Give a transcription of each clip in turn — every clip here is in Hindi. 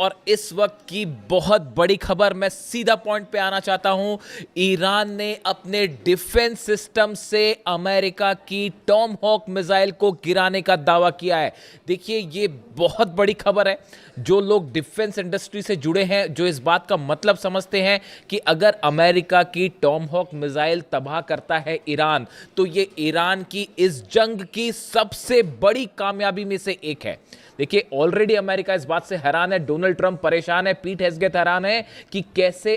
और इस वक्त की बहुत बड़ी खबर, मैं सीधा पॉइंट पे आना चाहता हूं। ईरान ने अपने डिफेंस सिस्टम से अमेरिका की टॉम हॉक मिसाइल को गिराने का दावा किया है। देखिए, ये बहुत बड़ी खबर है। जो लोग डिफेंस इंडस्ट्री से जुड़े हैं, जो इस बात का मतलब समझते हैं कि अगर अमेरिका की टॉम हॉक मिसाइल तबाह करता है ईरान, तो ये ईरान की इस जंग की सबसे बड़ी कामयाबी में से एक है। देखिए, ऑलरेडी अमेरिका इस बात से हैरान है, डोनाल्ड ट्रंप परेशान है, पीट हेगसेथ हैरान है कि कैसे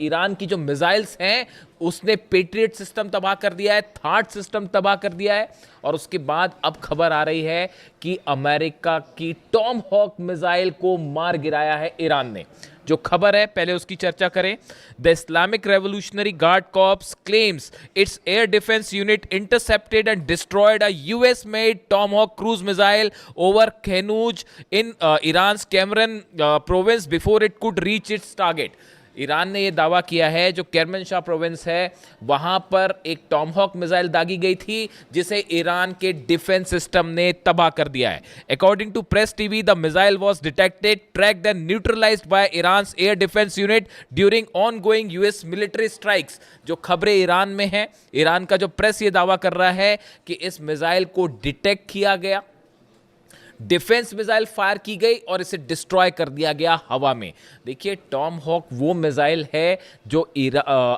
ईरान की जो मिसाइल्स हैं उसने पेट्रियट सिस्टम तबाह कर दिया है, थार्ड सिस्टम तबाह कर दिया है। और उसके बाद अब खबर आ रही है कि अमेरिका की टॉम हॉक मिसाइल को मार गिराया है ईरान ने। जो खबर है पहले उसकी चर्चा करें। The Islamic revolutionary guard corps claims its air defence unit intercepted and destroyed a US made Tomahawk cruise missile over Khanuj in Iran Kerman province before it could reach its target. Iran ने यह दावा किया है जो केरमनशाह प्रोविंस है वहां पर एक टॉमहॉक मिसाइल दागी गई थी जिसे ईरान के डिफेंस सिस्टम ने तबाह कर दिया है। According to Press TV, the missile was detected, tracked and neutralised by Iran's air defence unit during ongoing US military strikes. जो खबरें ईरान में हैं, ईरान का जो प्रेस ये दावा कर रहा है कि इस मिसाइल को डिटेक्ट किया गया, डिफेंस मिसाइल फायर की गई और इसे डिस्ट्रॉय कर दिया गया हवा में। देखिए, टॉम हॉक वो मिसाइल है जो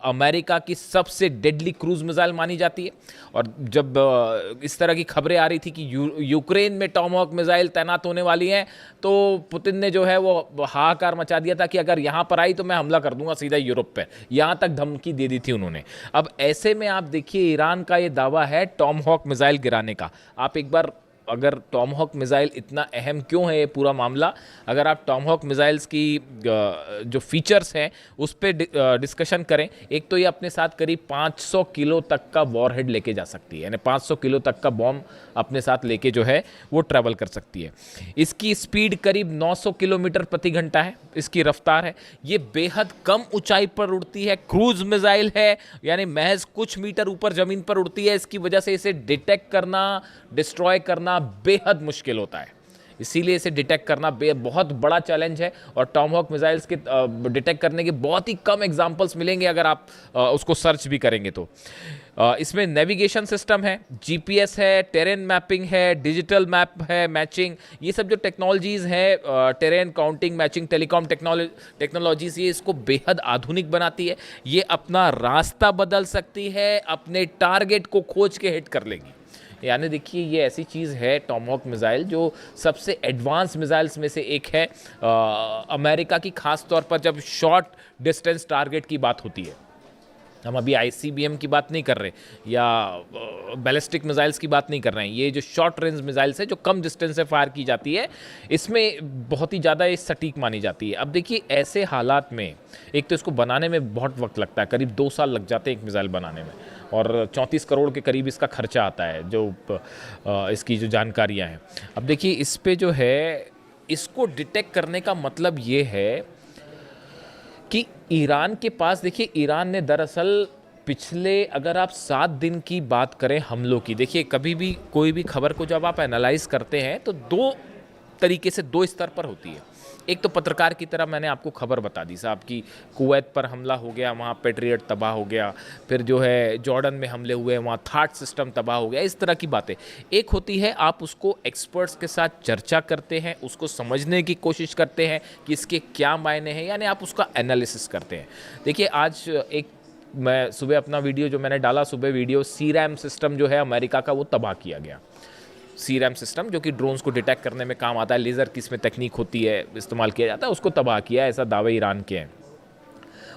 अमेरिका की सबसे डेडली क्रूज मिसाइल मानी जाती है। और जब इस तरह की खबरें आ रही थी कि यूक्रेन में टॉम हॉक मिसाइल तैनात होने वाली हैं, तो पुतिन ने जो है वो हाहाकार मचा दिया था कि अगर यहाँ पर आई तो मैं हमला कर दूंगा सीधा यूरोप पर। यहाँ तक धमकी दे दी थी उन्होंने। अब ऐसे में आप देखिए, ईरान का ये दावा है टॉम हॉक मिसाइल गिराने का। आप एक बार, अगर टॉम हॉक मिसाइल इतना अहम क्यों है ये पूरा मामला, अगर आप टॉम हॉक मिसाइल्स की जो फीचर्स हैं उस पर डिस्कशन करें। एक तो ये अपने साथ करीब 500 किलो तक का वॉरहेड लेके जा सकती है, यानी 500 किलो तक का बॉम्ब अपने साथ लेके जो है वो ट्रैवल कर सकती है। इसकी स्पीड करीब 900 किलोमीटर प्रति घंटा है, इसकी रफ्तार है। ये बेहद कम ऊंचाई पर उड़ती है, क्रूज मिसाइल है, यानी महज कुछ मीटर ऊपर ज़मीन पर उड़ती है। इसकी वजह से इसे डिटेक्ट करना, डिस्ट्रॉय करना बेहद मुश्किल होता है। इसीलिए इसे डिटेक्ट करना बहुत बड़ा चैलेंज है। और टॉमहॉक मिसाइल्स के डिटेक्ट करने के बहुत ही कम एग्जांपल्स मिलेंगे अगर आप उसको सर्च भी करेंगे तो। इसमें नेविगेशन सिस्टम है, जीपीएस है, टेरेन मैपिंग है, डिजिटल मैप है, मैचिंग, ये सब जो टेक्नोलॉजीज़ हैं, terrain counting, matching, telecom technologies, ये इसको बेहद आधुनिक बनाती है। ये अपना रास्ता बदल सकती है, अपने टारगेट को खोज के हिट कर लेगी। यानी देखिए, ये ऐसी चीज़ है टॉमहॉक मिसाइल जो सबसे एडवांस मिसाइल्स में से एक है। अमेरिका की खास तौर पर जब शॉर्ट डिस्टेंस टारगेट की बात होती है, हम अभी आईसीबीएम की बात नहीं कर रहे या बैलिस्टिक मिसाइल्स की बात नहीं कर रहे हैं, ये जो शॉर्ट रेंज मिसाइल्स है जो कम डिस्टेंस से फायर की जाती है, इसमें बहुत ही ज़्यादा ये सटीक मानी जाती है। अब देखिए, ऐसे हालात में एक तो इसको बनाने में बहुत वक्त लगता है, करीब 2 साल लग जाते हैं एक मिसाइल बनाने में, और 34 करोड़ के करीब इसका खर्चा आता है, जो इसकी जो जानकारियाँ हैं। अब देखिए, इस पे जो है, इसको डिटेक्ट करने का मतलब ये है कि ईरान के पास, देखिए, ईरान ने दरअसल पिछले, अगर आप 7 दिन की बात करें हमलों की, देखिए कभी भी कोई भी खबर को जब आप एनालाइज करते हैं तो 2 तरीके से, 2 स्तर पर होती है। एक तो पत्रकार की तरह मैंने आपको खबर बता दी साहब कि कुवैत पर हमला हो गया, वहाँ पेट्रियट तबाह हो गया, फिर जो है जॉर्डन में हमले हुए, वहाँ थार्ड सिस्टम तबाह हो गया, इस तरह की बातें। एक होती है आप उसको एक्सपर्ट्स के साथ चर्चा करते हैं, उसको समझने की कोशिश करते हैं कि इसके क्या मायने हैं, यानी आप उसका एनालिसिस करते हैं। देखिए, आज एक, मैं सुबह अपना वीडियो जो मैंने डाला, सुबह वीडियो, सीरैम सिस्टम जो है अमेरिका का, वो तबाह किया गया। सीरैम सिस्टम जो कि ड्रोन्स को डिटेक्ट करने में काम आता है, लेज़र की इसमें तकनीक होती है, इस्तेमाल किया जाता है, उसको तबाह किया, ऐसा दावे ईरान के हैं।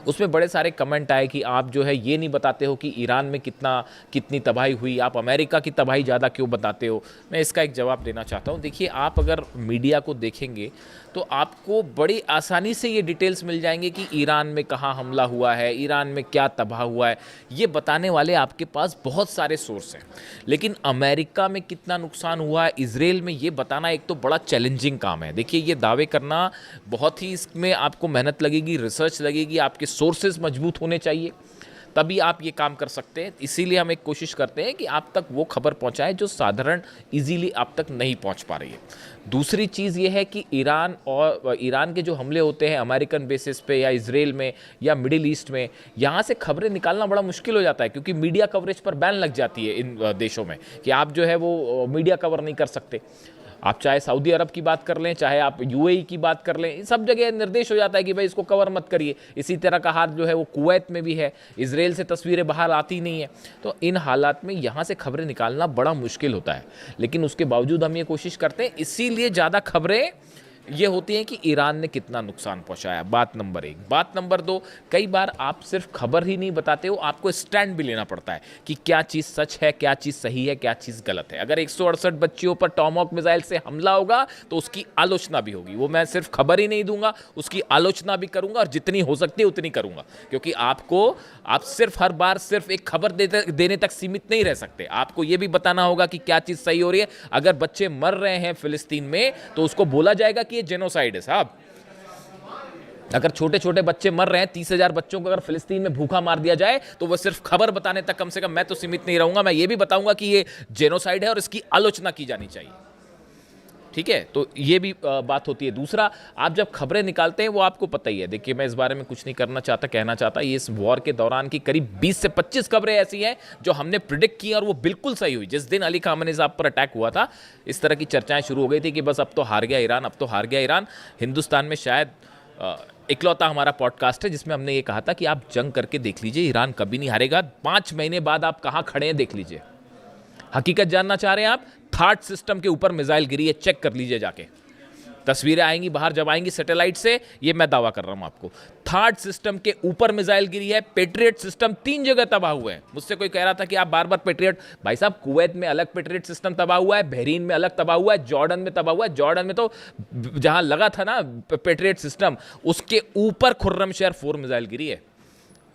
उसमें बड़े सारे कमेंट आए कि आप जो है ये नहीं बताते हो कि ईरान में कितनी तबाही हुई, आप अमेरिका की तबाही ज़्यादा क्यों बताते हो। मैं इसका एक जवाब देना चाहता हूँ। देखिए, आप अगर मीडिया को देखेंगे तो आपको बड़ी आसानी से ये डिटेल्स मिल जाएंगे कि ईरान में कहाँ हमला हुआ है, ईरान में क्या तबाह हुआ है, ये बताने वाले आपके पास बहुत सारे सोर्स हैं। लेकिन अमेरिका में कितना नुकसान हुआ है, इजराइल में, ये बताना एक तो बड़ा चैलेंजिंग काम है। देखिए, ये दावे करना बहुत ही, इसमें आपको मेहनत लगेगी, रिसर्च लगेगी, आपके सोर्सेज मजबूत होने चाहिए, तभी आप ये काम कर सकते हैं। इसीलिए हम एक कोशिश करते हैं कि आप तक वो खबर पहुंचाएं जो साधारण इजीली आप तक नहीं पहुंच पा रही है। दूसरी चीज़ ये है कि ईरान के जो हमले होते हैं अमेरिकन बेसिस पे या इजराइल में या मिडिल ईस्ट में, यहाँ से खबरें निकालना बड़ा मुश्किल हो जाता है, क्योंकि मीडिया कवरेज पर बैन लग जाती है इन देशों में कि आप जो है वो मीडिया कवर नहीं कर सकते। आप चाहे सऊदी अरब की बात कर लें, चाहे आप यूएई की बात कर लें, सब जगह निर्देश हो जाता है कि भाई इसको कवर मत करिए। इसी तरह का हाल जो है वो कुवैत में भी है, इजराइल से तस्वीरें बाहर आती नहीं है। तो इन हालात में यहाँ से खबरें निकालना बड़ा मुश्किल होता है, लेकिन उसके बावजूद हम ये कोशिश करते हैं। इसीलिए ज़्यादा खबरें ये होती हैं कि ईरान ने कितना नुकसान पहुंचाया, बात नंबर 1। बात नंबर 2, कई बार आप सिर्फ खबर ही नहीं बताते हो, आपको स्टैंड भी लेना पड़ता है कि क्या चीज़ सच है, क्या चीज़ सही है, क्या चीज़ गलत है। अगर 168 बच्चियों पर टॉमहॉक मिसाइल से हमला होगा तो उसकी आलोचना भी होगी। वो मैं सिर्फ खबर ही नहीं दूंगा, उसकी आलोचना भी करूंगा, और जितनी हो सकती है उतनी करूंगा, क्योंकि आप सिर्फ हर बार सिर्फ एक खबर देने तक सीमित नहीं रह सकते। आपको ये भी बताना होगा कि क्या चीज़ सही हो रही है। अगर बच्चे मर रहे हैं फिलिस्तीन में तो उसको बोला जाएगा कि ये जेनोसाइड है साहब। अगर छोटे छोटे बच्चे मर रहे हैं, 30,000 बच्चों को अगर फिलिस्तीन में भूखा मार दिया जाए तो वह सिर्फ खबर बताने तक कम से कम मैं तो सीमित नहीं रहूंगा। मैं ये भी बताऊंगा कि ये जेनोसाइड है और इसकी आलोचना की जानी चाहिए। ठीक है, तो ये भी बात होती है। दूसरा, आप जब खबरें निकालते हैं वो आपको पता ही है। देखिए, मैं इस बारे में कुछ नहीं कहना चाहता। ये इस वॉर के दौरान की करीब 20 से 25 खबरें ऐसी हैं जो हमने प्रिडिक्ट की और वो बिल्कुल सही हुई। जिस दिन अली खामेनी साहब पर अटैक हुआ था, इस तरह की चर्चाएं शुरू हो गई थी कि बस अब तो हार गया ईरान, अब तो हार गया ईरान। हिंदुस्तान में शायद इकलौता हमारा पॉडकास्ट है जिसमें हमने ये कहा था कि आप जंग करके देख लीजिए, ईरान कभी नहीं हारेगा। 5 महीने बाद आप कहाँ खड़े हैं देख लीजिए। हकीकत जानना चाह रहे हैं आप? थार्ड सिस्टम के ऊपर मिसाइल गिरी है, चेक कर लीजिए जाके। तस्वीरें आएंगी बाहर जब आएंगी सैटेलाइट से, ये मैं दावा कर रहा हूं आपको। थर्ड सिस्टम के ऊपर मिसाइल गिरी है। पेट्रियट सिस्टम 3 जगह तबाह हुए हैं। मुझसे कोई कह रहा था कि आप बार बार पेट्रियट, भाई साहब कुवैत में अलग पेट्रियट सिस्टम तबाह हुआ है, बहरीन में अलग तबाह हुआ है, जॉर्डन में तबाह हुआ है। जॉर्डन में तो जहां लगा था ना पेट्रियट सिस्टम, उसके ऊपर खुर्रमशहर 4 मिसाइल गिरी है।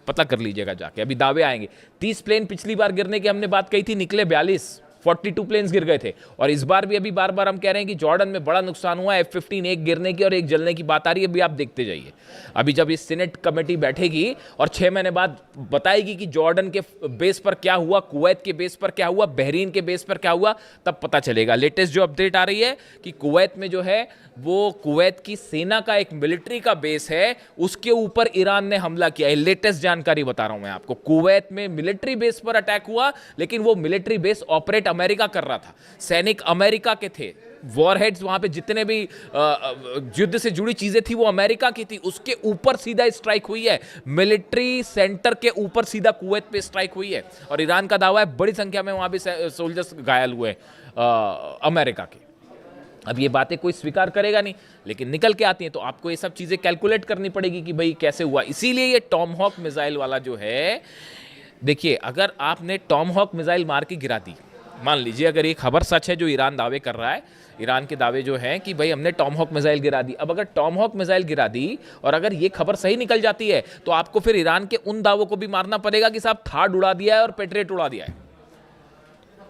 पता कर लीजिएगा जाके, अभी दावे आएंगे। 30 प्लेन पिछली बार गिरने की हमने बात कही थी, निकले 42 प्लेन्स गिर गए थे। और इस बार भी अभी बार बार हम कह रहे हैं कि जॉर्डन में बड़ा नुकसान हुआ है। F-15 एक गिरने की और एक जलने की बात आ रही है, अभी आप देखते जाइए। अभी जब ये सीनेट कमेटी बैठेगी और 6 महीने बाद बताएगी कि जॉर्डन के बेस पर क्या हुआ, कुवैत के बेस पर क्या हुआ, बहरीन के बेस पर क्या हुआ, तब पता चलेगा। लेटेस्ट जो अपडेट आ रही है कि कुवैत में जो है वो कुवैत की सेना का एक मिलिट्री का बेस है, उसके ऊपर ईरान ने हमला किया है। लेटेस्ट जानकारी बता रहा हूं मैं आपको। कुवैत में मिलिट्री बेस पर अटैक हुआ, लेकिन वो मिलिट्री बेस ऑपरेट अमेरिका कर रहा था, सैनिक अमेरिका के थे, वॉरहेड्स वहां पे जितने भी युद्ध से जुड़ी चीजें थी वो अमेरिका की थी। उसके ऊपर सीधा स्ट्राइक हुई है, मिलिट्री सेंटर के ऊपर सीधा कुवैत पे स्ट्राइक हुई है। और ईरान का दावा है बड़ी संख्या में वहां भी सोल्जर्स घायल हुए अमेरिका के। अब ये बातें कोई स्वीकार करेगा नहीं, लेकिन निकल के आती हैं, तो आपको ये सब चीजें कैलकुलेट करनी पड़ेगी कि भाई कैसे हुआ। इसीलिए ये टॉमहॉक मिसाइल वाला जो है, देखिए, अगर आपने टॉमहॉक मिसाइल मार के गिरा दी, मान लीजिए अगर ये खबर सच है जो ईरान दावे कर रहा है, ईरान के दावे जो हैं कि भाई हमने टॉमहॉक मिसाइल गिरा दी। अब अगर टॉमहॉक मिसाइल गिरा दी और अगर ये खबर सही निकल जाती है, तो आपको फिर ईरान के उन दावों को भी मारना पड़ेगा कि साहब थार्ड उड़ा दिया है और पेट्रियट उड़ा दिया है।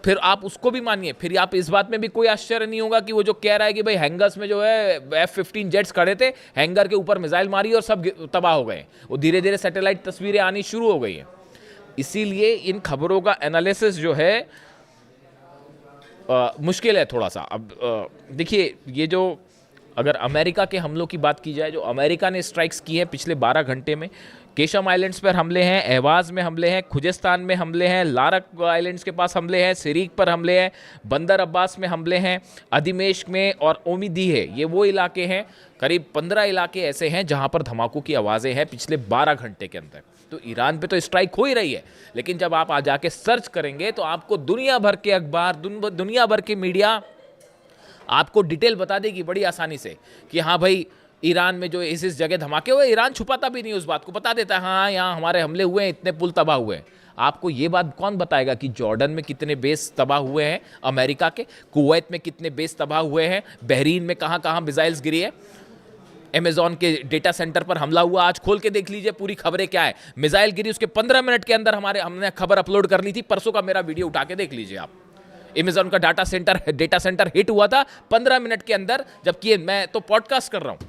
फिर आप उसको भी मानिए। फिर आप इस बात में भी कोई आश्चर्य नहीं होगा कि वो जो कह रहा है कि भाई हैंगर्स में जो है F-15 जेट्स खड़े थे, हैंगर के ऊपर मिसाइल मारी और सब तबाह हो गए। वो धीरे धीरे सैटेलाइट तस्वीरें आनी शुरू हो गई हैं। इसीलिए इन खबरों का एनालिसिस जो है मुश्किल है थोड़ा सा। अब देखिए, ये जो अगर अमेरिका के हमलों की बात की जाए, जो अमेरिका ने स्ट्राइक्स की है पिछले 12 घंटे में, केशम आइलैंड्स पर हमले हैं, अहवाज में हमले हैं, खुजेस्तान में हमले हैं, लारक आइलैंड्स के पास हमले हैं, सिरीक पर हमले हैं, बंदर अब्बास में हमले हैं, अधिमेश में और ओमिदी है, ये वो इलाके हैं। करीब 15 इलाके ऐसे हैं जहां पर धमाकों की आवाज़ें हैं पिछले 12 घंटे के अंदर। तो ईरान पे तो स्ट्राइक हो ही रही है, लेकिन जब आप आ जाके सर्च करेंगे तो आपको दुनिया भर के अखबार, दुनिया भर की मीडिया आपको डिटेल बता देगी बड़ी आसानी से कि हाँ भाई, ईरान में जो इस जगह धमाके हुए, ईरान छुपाता भी नहीं उस बात को, बता देता है हाँ यहाँ हमारे हमले हुए हैं, इतने पुल तबाह हुए हैं। आपको ये बात कौन बताएगा कि जॉर्डन में कितने बेस तबाह हुए हैं अमेरिका के, कुवैत में कितने बेस तबाह हुए हैं, बहरीन में कहाँ कहाँ मिसाइल्स गिरी है, अमेजॉन के डेटा सेंटर पर हमला हुआ। आज खोल के देख लीजिए पूरी खबरें क्या है। मिसाइल गिरी, उसके 15 मिनट के अंदर हमने खबर अपलोड कर ली थी। परसों का मेरा वीडियो उठा के देख लीजिए आप। अमेजॉन का डेटा सेंटर हिट हुआ था 15 मिनट के अंदर, जबकि मैं तो पॉडकास्ट कर रहा हूं।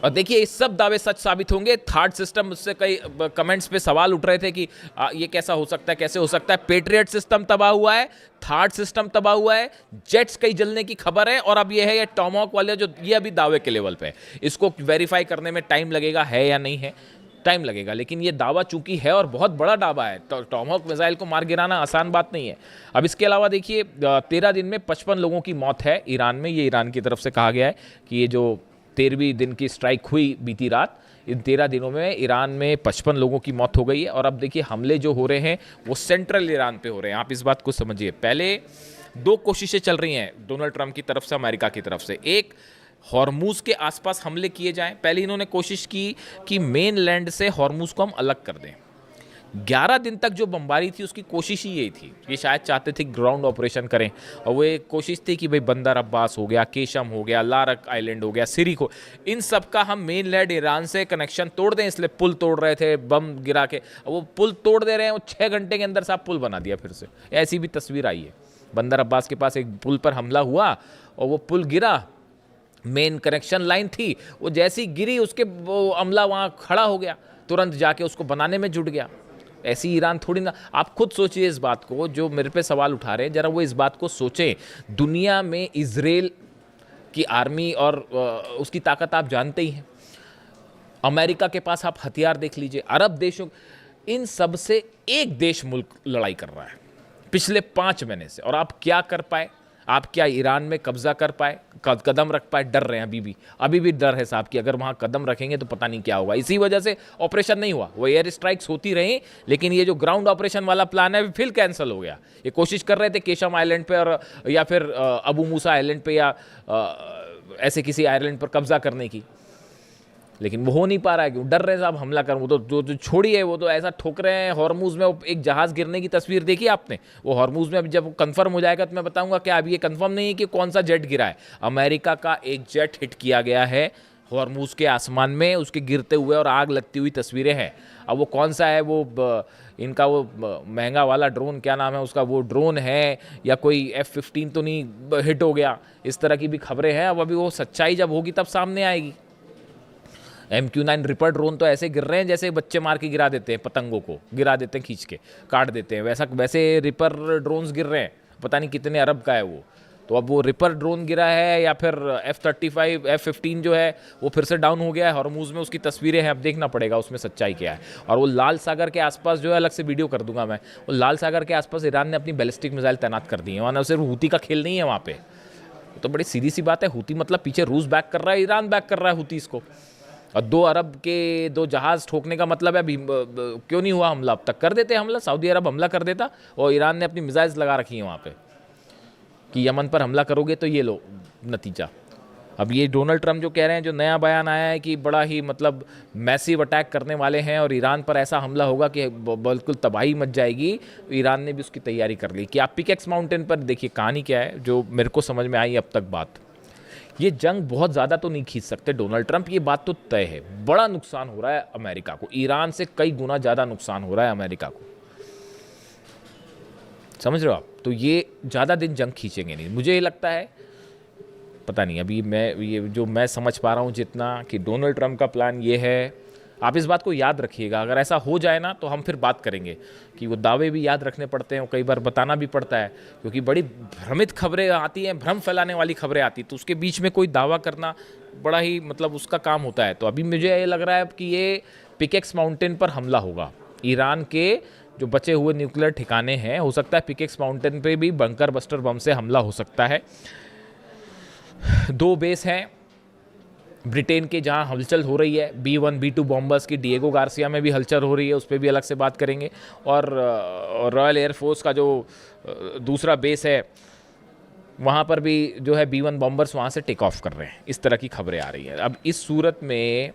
और देखिए ये सब दावे सच साबित होंगे। थर्ड सिस्टम, मुझसे कई कमेंट्स पे सवाल उठ रहे थे कि ये कैसा हो सकता है, कैसे हो सकता है। पेट्रियट सिस्टम तबाह हुआ है, थर्ड सिस्टम तबाह हुआ है, जेट्स कई जलने की खबर है, और अब ये है ये टॉमहॉक वाले जो ये अभी दावे के लेवल पे है। इसको वेरीफाई करने में टाइम लगेगा, है या नहीं है, टाइम लगेगा, लेकिन ये दावा चूंकि है और बहुत बड़ा दावा है, तो टॉमहॉक मिसाइल को मार गिराना आसान बात नहीं है। अब इसके अलावा देखिए 13 दिन में 55 लोगों की मौत है ईरान में। ये ईरान की तरफ से कहा गया है कि ये जो 13वीं दिन की स्ट्राइक हुई बीती रात, इन 13 दिनों में ईरान में 55 लोगों की मौत हो गई है। और अब देखिए हमले जो हो रहे हैं वो सेंट्रल ईरान पे हो रहे हैं। आप इस बात को समझिए। पहले दो कोशिशें चल रही हैं डोनाल्ड ट्रंप की तरफ से, अमेरिका की तरफ से। एक, हॉर्मूज के आसपास हमले किए जाएं। पहले इन्होंने कोशिश की कि मेन लैंड से हॉर्मूज को हम अलग कर दें। 11 दिन तक जो बमबारी थी उसकी कोशिश ही यही थी। ये शायद चाहते थे ग्राउंड ऑपरेशन करें, और वो एक कोशिश थी कि भाई बंदर अब्बास हो गया, केशम हो गया, लारक आइलैंड हो गया, सिरिक हो, इन सब का हम मेन लैंड ईरान से कनेक्शन तोड़ दें। इसलिए पुल तोड़ रहे थे बम गिरा के। वो पुल तोड़ दे रहे हैं, वो 6 घंटे के अंदर साहब पुल बना दिया फिर से। ऐसी भी तस्वीर आई है। बंदर अब्बास के पास एक पुल पर हमला हुआ और वो पुल गिरा, मेन कनेक्शन लाइन थी, वो जैसी गिरी उसके वो अमला वहाँ खड़ा हो गया, तुरंत जाके उसको बनाने में जुट गया। ऐसी ईरान थोड़ी ना। आप खुद सोचिए इस बात को, जो मेरे पे सवाल उठा रहे हैं, जरा वो इस बात को सोचें। दुनिया में इजराइल की आर्मी और उसकी ताकत आप जानते ही हैं। अमेरिका के पास आप हथियार देख लीजिए, अरब देशों, इन सब से एक देश मुल्क लड़ाई कर रहा है पिछले 5 महीने से। और आप क्या कर पाए? आप क्या ईरान में कब्जा कर पाए, कदम रख पाए? डर रहे हैं अभी भी डर है साहब कि अगर वहाँ कदम रखेंगे तो पता नहीं क्या होगा। इसी वजह से ऑपरेशन नहीं हुआ। वो एयर स्ट्राइक्स होती रही, लेकिन ये जो ग्राउंड ऑपरेशन वाला प्लान है फिर कैंसिल हो गया। ये कोशिश कर रहे थे केशम आइलैंड पे और या फिर अबू मूसा आइलैंड पे या ऐसे किसी आइलैंड पर कब्जा करने की, लेकिन वो हो नहीं पा रहा है। क्यों? डर रहे साहब हमला कर। वो तो जो छोड़िए, वो तो ऐसा ठोक रहे हैं। हॉर्मूज में एक जहाज़ गिरने की तस्वीर देखी आपने? वो हॉर्मूज में अभी जब कंफर्म हो जाएगा तो मैं बताऊंगा क्या। अभी ये कंफर्म नहीं है कि कौन सा जेट गिरा है। अमेरिका का एक जेट हिट किया गया है हॉर्मूज के आसमान में, उसके गिरते हुए और आग लगती हुई तस्वीरें हैं। अब वो कौन सा है, वो इनका वो महंगा वाला ड्रोन, क्या नाम है उसका, वो ड्रोन है या कोई F-15 तो नहीं हिट हो गया, इस तरह की भी खबरें हैं। अब अभी वो सच्चाई जब होगी तब सामने आएगी। MQ-9 रिपर ड्रोन तो ऐसे गिर रहे हैं जैसे बच्चे मार के गिरा देते हैं, पतंगों को गिरा देते हैं, खींच के काट देते हैं, वैसे रिपर ड्रोन्स गिर रहे हैं। पता नहीं कितने अरब का है वो। तो अब वो रिपर ड्रोन गिरा है या फिर F-35 F-15 जो है वो फिर से डाउन हो गया है हॉर्मूज में। उसकी तस्वीरें हैं, अब देखना पड़ेगा उसमें सच्चाई क्या है। और वो लाल सागर के आसपास जो है, अलग से वीडियो कर दूंगा मैं, वो लाल सागर के आसपास ईरान ने अपनी बैलिस्टिक मिसाइल तैनात कर दी है। वहाँ सिर्फ हूती का खेल नहीं है वहाँ पे। तो बड़ी सीधी सी बात है, हूती मतलब पीछे रूस बैक कर रहा है, ईरान बैक कर रहा है हूतीस को। और 2 अरब के 2 जहाज़ ठोकने का मतलब है क्यों नहीं हुआ हमला? अब तक कर देते हमला, सऊदी अरब हमला कर देता, और ईरान ने अपनी मिसाइल्स लगा रखी हैं वहाँ पे कि यमन पर हमला करोगे तो ये लो नतीजा। अब ये डोनाल्ड ट्रंप जो कह रहे हैं, जो नया बयान आया है कि बड़ा ही मतलब मैसिव अटैक करने वाले हैं और ईरान पर ऐसा हमला होगा कि बिल्कुल तबाही मच जाएगी, ईरान ने भी उसकी तैयारी कर ली। कि आप पिकेक्स माउंटेन पर देखिए कहानी क्या है, जो मेरे को समझ में आई अब तक बात। ये जंग बहुत ज़्यादा तो नहीं खींच सकते डोनाल्ड ट्रंप, ये बात तो तय है। बड़ा नुकसान हो रहा है अमेरिका को, ईरान से कई गुना ज़्यादा नुकसान हो रहा है अमेरिका को, समझ रहे हो आप? तो ये ज़्यादा दिन जंग खींचेंगे नहीं, मुझे ये लगता है। पता नहीं, अभी मैं समझ पा रहा हूँ जितना, कि डोनाल्ड ट्रंप का प्लान ये है। आप इस बात को याद रखिएगा, अगर ऐसा हो जाए ना तो हम फिर बात करेंगे कि वो दावे भी याद रखने पड़ते हैं, कई बार बताना भी पड़ता है, क्योंकि बड़ी भ्रमित खबरें आती हैं, भ्रम फैलाने वाली खबरें आती, तो उसके बीच में कोई दावा करना बड़ा ही मतलब उसका काम होता है। तो अभी मुझे ये लग रहा है कि ये पिकेक्स माउंटेन पर हमला होगा। ईरान के जो बचे हुए न्यूक्लियर ठिकाने हैं, हो सकता है पिकेक्स माउंटेन पे भी बंकर बस्टर बम से हमला हो सकता है। 2 बेस हैं ब्रिटेन के जहां हलचल हो रही है, B-1 B-2 बॉम्बर्स की, डिएगो गार्सिया में भी हलचल हो रही है, उस पर भी अलग से बात करेंगे। और रॉयल एयरफोर्स का जो दूसरा बेस है, वहाँ पर भी जो है B-1 बॉम्बर्स वहाँ से टेक ऑफ कर रहे हैं। इस तरह की खबरें आ रही हैं। अब इस सूरत में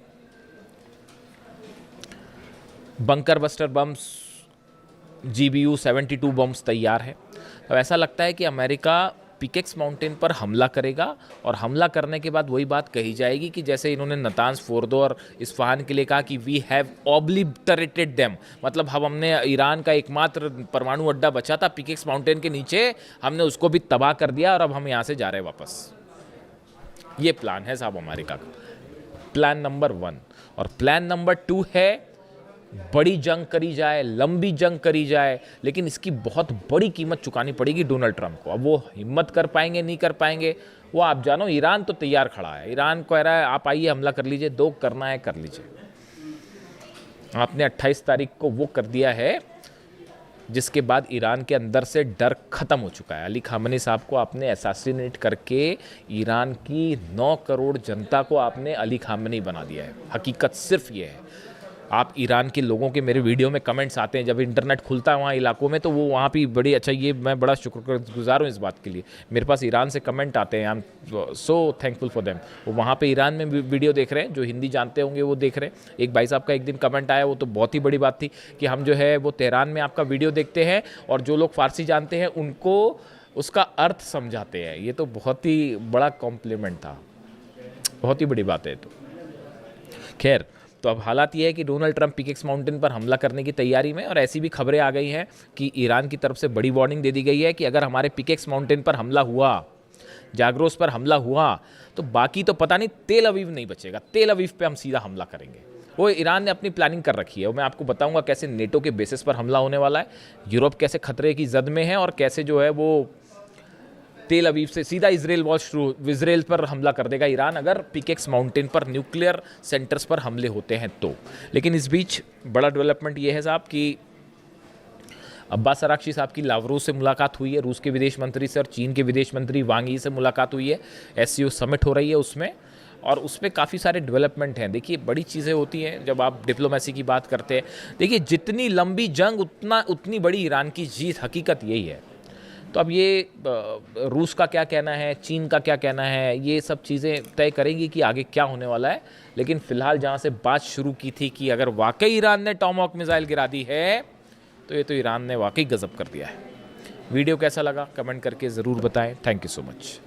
bunker buster bumps GBU-72 bumps तैयार है। अब ऐसा लगता है कि अमेरिका पिकेक्स माउंटेन पर हमला करेगा, और हमला करने के बाद वही बात कही जाएगी कि जैसे इन्होंने नतांज फोर्दो और इस्फहान के लिए कहा कि वी हैव ऑब्लिटरेटेड देम, मतलब हमने ईरान का एकमात्र परमाणु अड्डा बचा था पिकेक्स माउंटेन के नीचे, हमने उसको भी तबाह कर दिया और अब हम यहाँ से जा रहे हैं वापस। ये प्लान है साहब अमेरिका का। Plan number 1। और प्लान नंबर 2 है बड़ी जंग करी जाए, लंबी जंग करी जाए, लेकिन इसकी बहुत बड़ी कीमत चुकानी पड़ेगी डोनाल्ड ट्रंप को। अब वो हिम्मत कर पाएंगे नहीं कर पाएंगे वो आप जानो। ईरान तो तैयार खड़ा है, ईरान कह रहा है आप आइए हमला कर लीजिए, 2 करना है कर लीजिए। आपने 28 तारीख को वो कर दिया है जिसके बाद ईरान के अंदर से डर खत्म हो चुका है। अली खामनी साहब को आपने असैसिनेट करके ईरान की 9 करोड़ जनता को आपने अली खामनी बना दिया है। हकीकत सिर्फ ये है। आप ईरान के लोगों के मेरे वीडियो में कमेंट्स आते हैं, जब इंटरनेट खुलता है वहाँ इलाकों में, तो वो वहाँ भी बड़ी अच्छा, ये मैं बड़ा शुक्रगुजार हूँ इस बात के लिए। मेरे पास ईरान से कमेंट आते हैं, I am so thankful for them. वो वहाँ पे ईरान में वीडियो देख रहे हैं, जो हिंदी जानते होंगे वो देख रहे हैं। एक भाई साहब का एक दिन कमेंट आया, वो तो बहुत ही बड़ी बात थी कि हम जो है वो तेहरान में आपका वीडियो देखते हैं और जो लोग फ़ारसी जानते हैं उनको उसका अर्थ समझाते हैं। ये तो बहुत ही बड़ा कॉम्प्लीमेंट था, बहुत ही बड़ी बात है। तो खैर, तो अब हालात ये है कि डोनाल्ड ट्रंप पिकेक्स माउंटेन पर हमला करने की तैयारी में, और ऐसी भी खबरें आ गई हैं कि ईरान की तरफ से बड़ी वार्निंग दे दी गई है कि अगर हमारे पिकेक्स माउंटेन पर हमला हुआ, जाग्रोस पर हमला हुआ, तो बाकी तो पता नहीं तेल अवीव नहीं बचेगा। तेल अवीव पे हम सीधा हमला करेंगे। वो ईरान ने अपनी प्लानिंग कर रखी है। मैं आपको बताऊंगा कैसे नेटो के बेसिस पर हमला होने वाला है, यूरोप कैसे खतरे की जद में है, और कैसे जो है वो तेल अवीव से सीधा इजराइल पर हमला कर देगा ईरान अगर पिकेक्स माउंटेन पर न्यूक्लियर सेंटर्स पर हमले होते हैं तो। लेकिन इस बीच बड़ा डेवलपमेंट ये है साहब कि अब्बास अराक्ची साहब की लावरोस से मुलाकात हुई है, रूस के विदेश मंत्री से, और चीन के विदेश मंत्री वांग यी से मुलाकात हुई है। SCO समिट हो रही है उसमें, और उसमें काफ़ी सारे डेवलपमेंट हैं। देखिए, बड़ी चीज़ें होती हैं जब आप डिप्लोमेसी की बात करते हैं। देखिए, जितनी लंबी जंग उतनी बड़ी ईरान की जीत, हकीकत यही है। तो अब ये रूस का क्या कहना है, चीन का क्या कहना है, ये सब चीज़ें तय करेंगी कि आगे क्या होने वाला है। लेकिन फ़िलहाल जहाँ से बात शुरू की थी कि अगर वाकई ईरान ने टॉमहॉक मिसाइल गिरा दी है, तो ये तो ईरान ने वाकई गजब कर दिया है। वीडियो कैसा लगा कमेंट करके ज़रूर बताएं। Thank you so much.